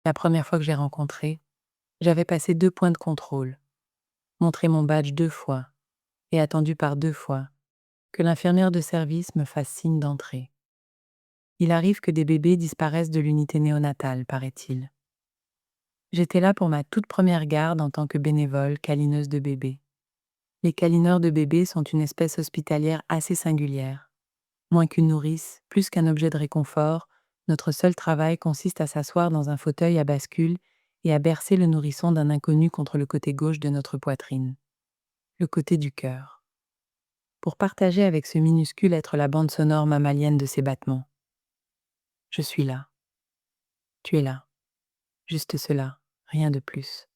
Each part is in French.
La première fois que je l'ai rencontré, j'avais passé 2 points de contrôle, montré mon badge 2 fois et attendu par 2 fois que l'infirmière de service me fasse signe d'entrer. Il arrive que des bébés disparaissent de l'unité néonatale, paraît-il. J'étais là pour ma toute première garde en tant que bénévole câlineuse de bébés. Les câlineurs de bébés sont une espèce hospitalière assez singulière. Moins qu'une nourrice, plus qu'un objet de réconfort, notre seul travail consiste à s'asseoir dans un fauteuil à bascule et à bercer le nourrisson d'un inconnu contre le côté gauche de notre poitrine, le côté du cœur, pour partager avec ce minuscule être la bande sonore mammalienne de ses battements. Je suis là. Tu es là. Juste cela, rien de plus.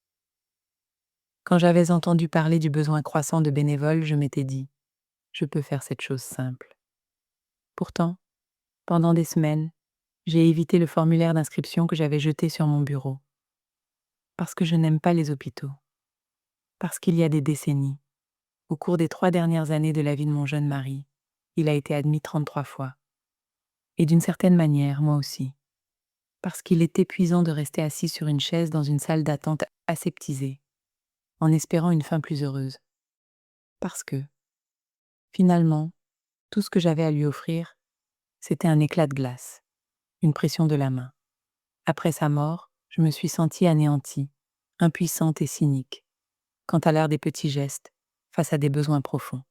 Quand j'avais entendu parler du besoin croissant de bénévoles, je m'étais dit, je peux faire cette chose simple. Pourtant, pendant des semaines, j'ai évité le formulaire d'inscription que j'avais jeté sur mon bureau. Parce que je n'aime pas les hôpitaux. Parce qu'il y a des décennies, au cours des 3 dernières années de la vie de mon jeune mari, il a été admis 33 fois. Et d'une certaine manière, moi aussi. Parce qu'il est épuisant de rester assis sur une chaise dans une salle d'attente aseptisée, en espérant une fin plus heureuse. Parce que, finalement, tout ce que j'avais à lui offrir, c'était un éclat de glace, une pression de la main. Après sa mort, je me suis sentie anéantie, impuissante et cynique, quant à l'art des petits gestes, face à des besoins profonds.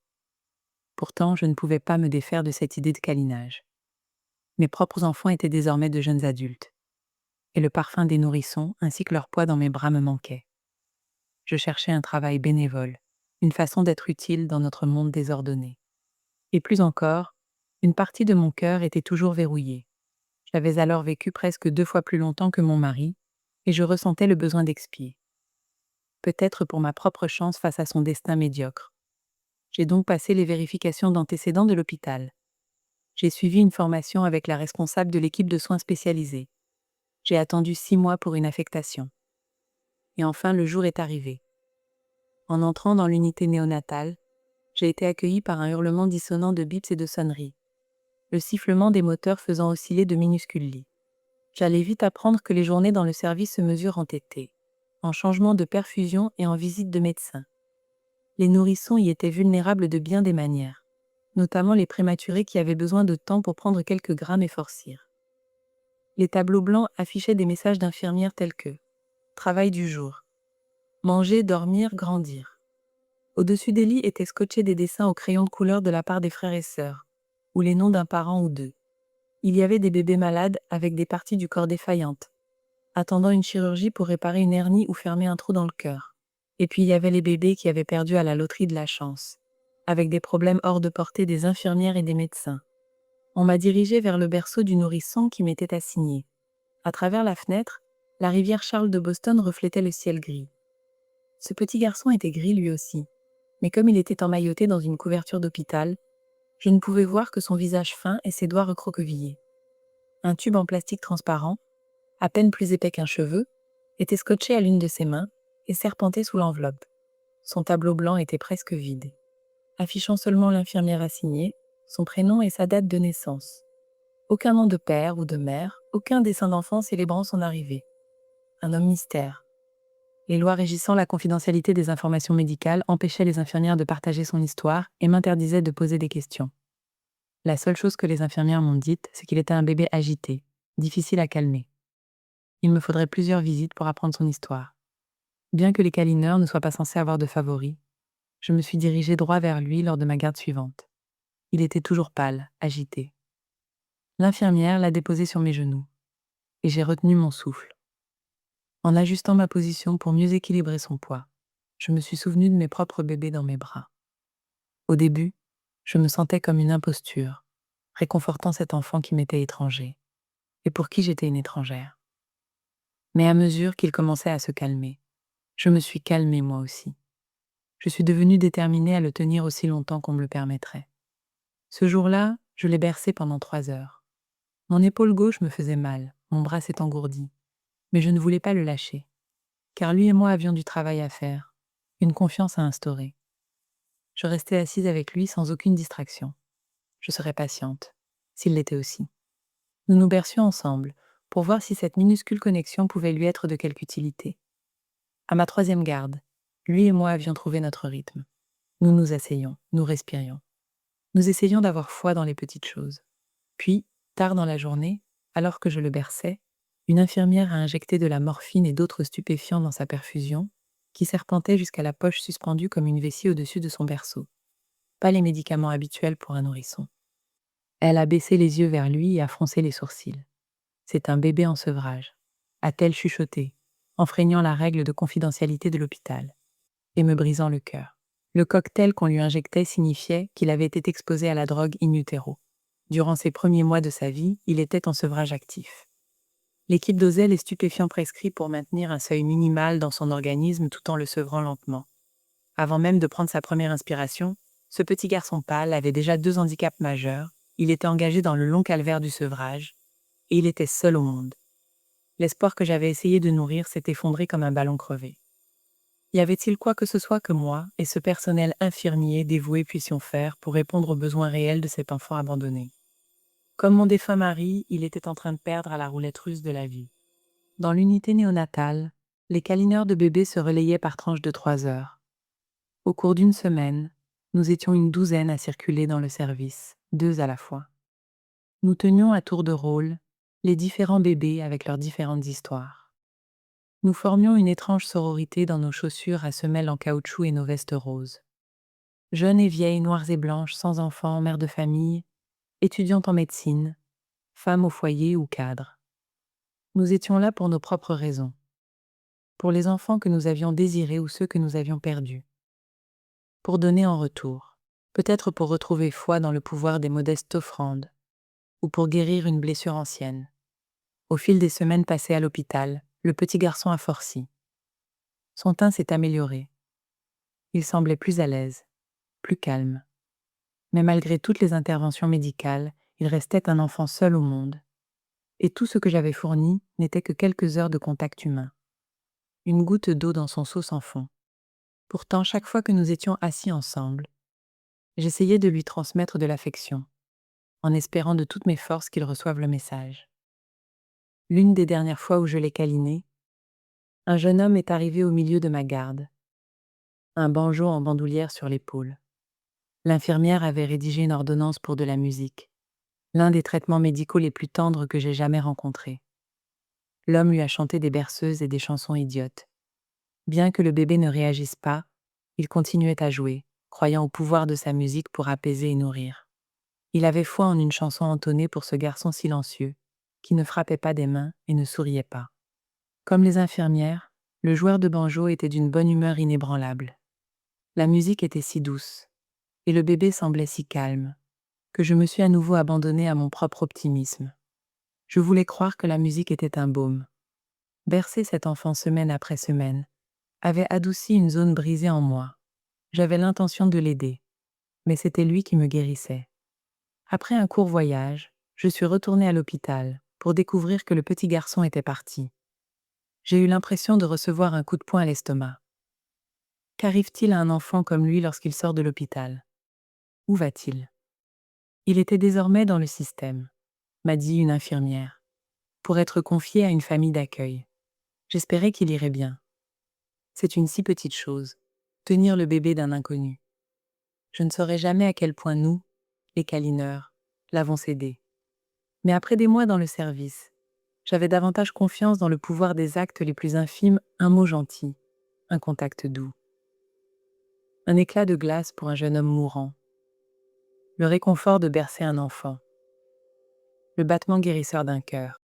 Pourtant, je ne pouvais pas me défaire de cette idée de câlinage. Mes propres enfants étaient désormais de jeunes adultes, et le parfum des nourrissons ainsi que leur poids dans mes bras me manquaient. Je cherchais un travail bénévole, une façon d'être utile dans notre monde désordonné. Et plus encore, une partie de mon cœur était toujours verrouillée. J'avais alors vécu presque 2 fois plus longtemps que mon mari, et je ressentais le besoin d'expier. Peut-être pour ma propre chance face à son destin médiocre. J'ai donc passé les vérifications d'antécédents de l'hôpital. J'ai suivi une formation avec la responsable de l'équipe de soins spécialisés. J'ai attendu 6 mois pour une affectation. Et enfin, le jour est arrivé. En entrant dans l'unité néonatale, j'ai été accueillie par un hurlement dissonant de bips et de sonneries, le sifflement des moteurs faisant osciller de minuscules lits. J'allais vite apprendre que les journées dans le service se mesurent en tétées, en changement de perfusion et en visite de médecin. Les nourrissons y étaient vulnérables de bien des manières, notamment les prématurés qui avaient besoin de temps pour prendre quelques grammes et forcir. Les tableaux blancs affichaient des messages d'infirmières tels que « Travail du jour »,« Manger, dormir, grandir ». Au-dessus des lits étaient scotchés des dessins au crayon de couleur de la part des frères et sœurs, ou les noms d'un parent ou deux. Il y avait des bébés malades avec des parties du corps défaillantes, attendant une chirurgie pour réparer une hernie ou fermer un trou dans le cœur. Et puis il y avait les bébés qui avaient perdu à la loterie de la chance, avec des problèmes hors de portée des infirmières et des médecins. On m'a dirigé vers le berceau du nourrisson qui m'était assigné. À travers la fenêtre, la rivière Charles de Boston reflétait le ciel gris. Ce petit garçon était gris lui aussi, mais comme il était emmailloté dans une couverture d'hôpital, je ne pouvais voir que son visage fin et ses doigts recroquevillés. Un tube en plastique transparent, à peine plus épais qu'un cheveu, était scotché à l'une de ses mains et serpentait sous l'enveloppe. Son tableau blanc était presque vide, affichant seulement l'infirmière assignée, son prénom et sa date de naissance. Aucun nom de père ou de mère, aucun dessin d'enfant célébrant son arrivée. Un homme mystère. Les lois régissant la confidentialité des informations médicales empêchaient les infirmières de partager son histoire et m'interdisaient de poser des questions. La seule chose que les infirmières m'ont dite, c'est qu'il était un bébé agité, difficile à calmer. Il me faudrait plusieurs visites pour apprendre son histoire. Bien que les câlineurs ne soient pas censés avoir de favoris, je me suis dirigée droit vers lui lors de ma garde suivante. Il était toujours pâle, agité. L'infirmière l'a déposé sur mes genoux, et j'ai retenu mon souffle. En ajustant ma position pour mieux équilibrer son poids, je me suis souvenue de mes propres bébés dans mes bras. Au début, je me sentais comme une imposture, réconfortant cet enfant qui m'était étranger, et pour qui j'étais une étrangère. Mais à mesure qu'il commençait à se calmer, je me suis calmée moi aussi. Je suis devenue déterminée à le tenir aussi longtemps qu'on me le permettrait. Ce jour-là, je l'ai bercé pendant 3 heures. Mon épaule gauche me faisait mal, mon bras s'est engourdi, mais je ne voulais pas le lâcher, car lui et moi avions du travail à faire, une confiance à instaurer. Je restais assise avec lui sans aucune distraction. Je serais patiente, s'il l'était aussi. Nous nous bercions ensemble, pour voir si cette minuscule connexion pouvait lui être de quelque utilité. À ma troisième garde, lui et moi avions trouvé notre rythme. Nous nous asseyions, nous respirions. Nous essayions d'avoir foi dans les petites choses. Puis, tard dans la journée, alors que je le berçais, une infirmière a injecté de la morphine et d'autres stupéfiants dans sa perfusion, qui serpentait jusqu'à la poche suspendue comme une vessie au-dessus de son berceau. Pas les médicaments habituels pour un nourrisson. Elle a baissé les yeux vers lui et a froncé les sourcils. C'est un bébé en sevrage, a-t-elle chuchoté, enfreignant la règle de confidentialité de l'hôpital, et me brisant le cœur. Le cocktail qu'on lui injectait signifiait qu'il avait été exposé à la drogue in utero. Durant ses premiers mois de sa vie, il était en sevrage actif. L'équipe dosait les stupéfiants prescrits pour maintenir un seuil minimal dans son organisme tout en le sevrant lentement. Avant même de prendre sa première inspiration, ce petit garçon pâle avait déjà 2 handicaps majeurs, il était engagé dans le long calvaire du sevrage, et il était seul au monde. L'espoir que j'avais essayé de nourrir s'est effondré comme un ballon crevé. Y avait-il quoi que ce soit que moi et ce personnel infirmier dévoué puissions faire pour répondre aux besoins réels de cet enfant abandonné? Comme mon défunt mari, il était en train de perdre à la roulette russe de la vie. Dans l'unité néonatale, les câlineurs de bébés se relayaient par tranches de 3 heures. Au cours d'une semaine, nous étions une douzaine à circuler dans le service, 2 à la fois. Nous tenions à tour de rôle les différents bébés avec leurs différentes histoires. Nous formions une étrange sororité dans nos chaussures à semelles en caoutchouc et nos vestes roses. Jeunes et vieilles, noires et blanches, sans enfants, mères de famille, étudiantes en médecine, femmes au foyer ou cadres. Nous étions là pour nos propres raisons, pour les enfants que nous avions désirés ou ceux que nous avions perdus, pour donner en retour, peut-être pour retrouver foi dans le pouvoir des modestes offrandes, ou pour guérir une blessure ancienne. Au fil des semaines passées à l'hôpital, le petit garçon a forci. Son teint s'est amélioré. Il semblait plus à l'aise, plus calme. Mais malgré toutes les interventions médicales, il restait un enfant seul au monde. Et tout ce que j'avais fourni n'était que quelques heures de contact humain. Une goutte d'eau dans son seau sans fond. Pourtant, chaque fois que nous étions assis ensemble, j'essayais de lui transmettre de l'affection, en espérant de toutes mes forces qu'il reçoive le message. L'une des dernières fois où je l'ai câliné, un jeune homme est arrivé au milieu de ma garde, un banjo en bandoulière sur l'épaule. L'infirmière avait rédigé une ordonnance pour de la musique, l'un des traitements médicaux les plus tendres que j'ai jamais rencontrés. L'homme lui a chanté des berceuses et des chansons idiotes. Bien que le bébé ne réagisse pas, il continuait à jouer, croyant au pouvoir de sa musique pour apaiser et nourrir. Il avait foi en une chanson entonnée pour ce garçon silencieux, qui ne frappait pas des mains et ne souriait pas. Comme les infirmières, le joueur de banjo était d'une bonne humeur inébranlable. La musique était si douce, et le bébé semblait si calme, que je me suis à nouveau abandonnée à mon propre optimisme. Je voulais croire que la musique était un baume. Bercer cet enfant semaine après semaine avait adouci une zone brisée en moi. J'avais l'intention de l'aider, mais c'était lui qui me guérissait. Après un court voyage, je suis retournée à l'hôpital pour découvrir que le petit garçon était parti. J'ai eu l'impression de recevoir un coup de poing à l'estomac. Qu'arrive-t-il à un enfant comme lui lorsqu'il sort de l'hôpital? Où va-t-il? Il était désormais dans le système, m'a dit une infirmière, pour être confié à une famille d'accueil. J'espérais qu'il irait bien. C'est une si petite chose, tenir le bébé d'un inconnu. Je ne saurais jamais à quel point nous, les câlineurs, l'avons cédé. Mais après des mois dans le service, j'avais davantage confiance dans le pouvoir des actes les plus infimes, un mot gentil, un contact doux. Un éclat de glace pour un jeune homme mourant. Le réconfort de bercer un enfant. Le battement guérisseur d'un cœur.